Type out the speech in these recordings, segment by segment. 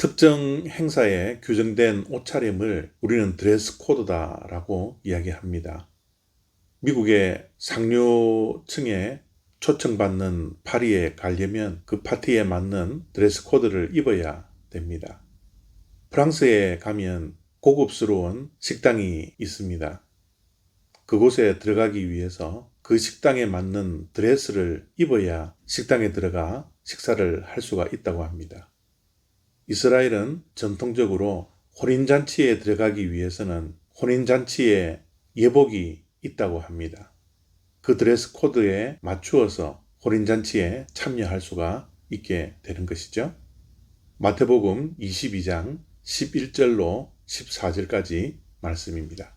특정 행사에 규정된 옷차림을 우리는 드레스 코드다라고 이야기합니다. 미국의 상류층에 초청받는 파티에 가려면 그 파티에 맞는 드레스 코드를 입어야 됩니다. 프랑스에 가면 고급스러운 식당이 있습니다. 그곳에 들어가기 위해서 그 식당에 맞는 드레스를 입어야 식당에 들어가 식사를 할 수가 있다고 합니다. 이스라엘은 전통적으로 혼인잔치에 들어가기 위해서는 혼인잔치에 예복이 있다고 합니다. 그 드레스 코드에 맞추어서 혼인잔치에 참여할 수가 있게 되는 것이죠. 마태복음 22장 11절로 14절까지 말씀입니다.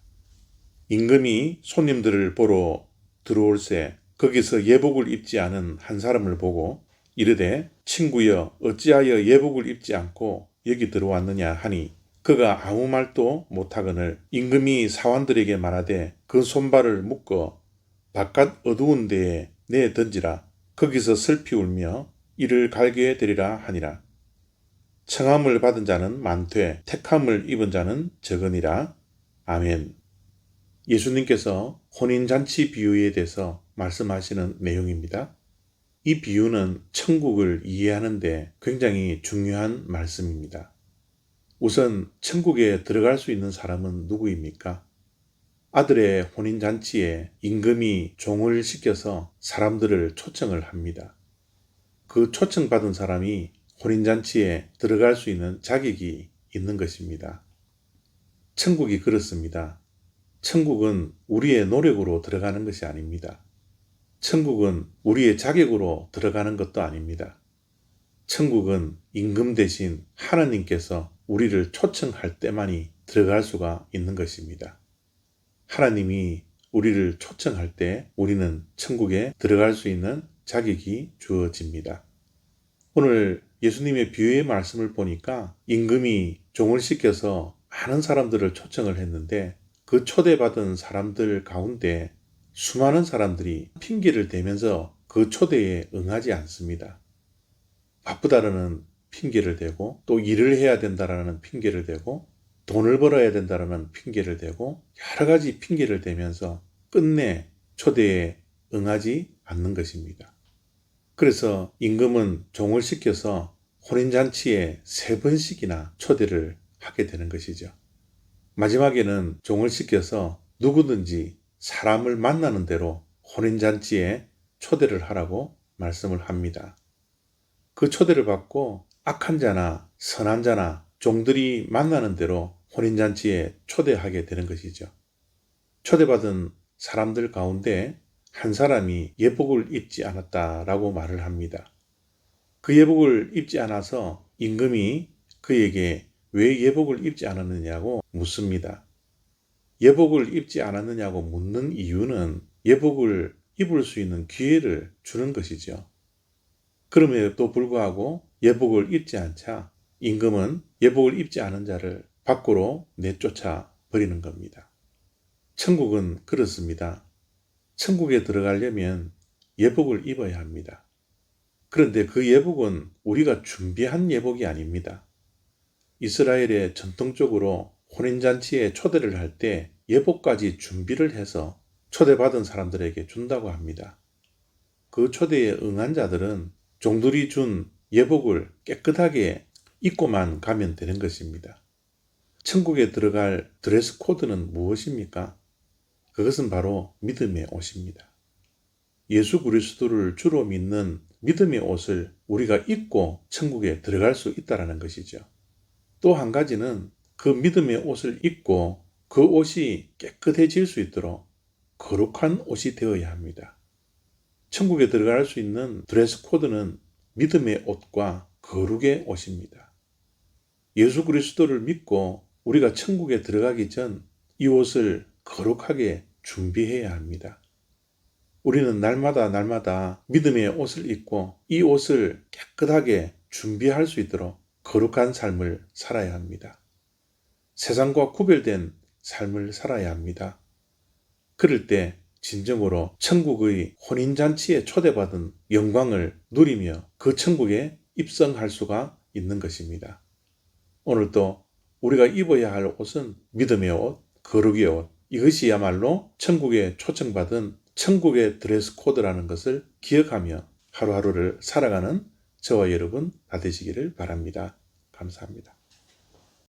임금이 손님들을 보러 들어올새 거기서 예복을 입지 않은 한 사람을 보고 이르되 친구여 어찌하여 예복을 입지 않고 여기 들어왔느냐 하니 그가 아무 말도 못하거늘 임금이 사환들에게 말하되 그 손발을 묶어 바깥 어두운 데에 내 던지라. 거기서 슬피 울며 이를 갈게 되리라 하니라. 청함을 받은 자는 많되 택함을 입은 자는 적으니라. 아멘. 예수님께서 혼인잔치 비유에 대해서 말씀하시는 내용입니다. 이 비유는 천국을 이해하는데 굉장히 중요한 말씀입니다. 우선 천국에 들어갈 수 있는 사람은 누구입니까? 아들의 혼인잔치에 임금이 종을 시켜서 사람들을 초청을 합니다. 그 초청받은 사람이 혼인잔치에 들어갈 수 있는 자격이 있는 것입니다. 천국이 그렇습니다. 천국은 우리의 노력으로 들어가는 것이 아닙니다. 천국은 우리의 자격으로 들어가는 것도 아닙니다. 천국은 임금 대신 하나님께서 우리를 초청할 때만이 들어갈 수가 있는 것입니다. 하나님이 우리를 초청할 때 우리는 천국에 들어갈 수 있는 자격이 주어집니다. 오늘 예수님의 비유의 말씀을 보니까 임금이 종을 시켜서 많은 사람들을 초청을 했는데 그 초대받은 사람들 가운데 수많은 사람들이 핑계를 대면서 그 초대에 응하지 않습니다. 바쁘다라는 핑계를 대고 또 일을 해야 된다라는 핑계를 대고 돈을 벌어야 된다라는 핑계를 대고 여러 가지 핑계를 대면서 끝내 초대에 응하지 않는 것입니다. 그래서 임금은 종을 시켜서 혼인잔치에 3번씩이나 초대를 하게 되는 것이죠. 마지막에는 종을 시켜서 누구든지 사람을 만나는 대로 혼인잔치에 초대를 하라고 말씀을 합니다. 그 초대를 받고 악한 자나 선한 자나 종들이 만나는 대로 혼인잔치에 초대하게 되는 것이죠. 초대받은 사람들 가운데 한 사람이 예복을 입지 않았다라고 말을 합니다. 그 예복을 입지 않아서 임금이 그에게 왜 예복을 입지 않았느냐고 묻습니다. 예복을 입지 않았느냐고 묻는 이유는 예복을 입을 수 있는 기회를 주는 것이죠. 그럼에도 불구하고 예복을 입지 않자 임금은 예복을 입지 않은 자를 밖으로 내쫓아 버리는 겁니다. 천국은 그렇습니다. 천국에 들어가려면 예복을 입어야 합니다. 그런데 그 예복은 우리가 준비한 예복이 아닙니다. 이스라엘에 전통적으로 혼인잔치에 초대를 할 때 예복까지 준비를 해서 초대받은 사람들에게 준다고 합니다. 그 초대에 응한 자들은 종들이 준 예복을 깨끗하게 입고만 가면 되는 것입니다. 천국에 들어갈 드레스 코드는 무엇입니까? 그것은 바로 믿음의 옷입니다. 예수 그리스도를 주로 믿는 믿음의 옷을 우리가 입고 천국에 들어갈 수 있다는 것이죠. 또 한 가지는 그 믿음의 옷을 입고 그 옷이 깨끗해질 수 있도록 거룩한 옷이 되어야 합니다. 천국에 들어갈 수 있는 드레스 코드는 믿음의 옷과 거룩의 옷입니다. 예수 그리스도를 믿고 우리가 천국에 들어가기 전 이 옷을 거룩하게 준비해야 합니다. 우리는 날마다 믿음의 옷을 입고 이 옷을 깨끗하게 준비할 수 있도록 거룩한 삶을 살아야 합니다. 세상과 구별된 삶을 살아야 합니다. 그럴 때 진정으로 천국의 혼인잔치에 초대받은 영광을 누리며 그 천국에 입성할 수가 있는 것입니다. 오늘도 우리가 입어야 할 옷은 믿음의 옷, 거룩의 옷, 이것이야말로 천국에 초청받은 천국의 드레스 코드라는 것을 기억하며 하루하루를 살아가는 저와 여러분 다 되시기를 바랍니다. 감사합니다.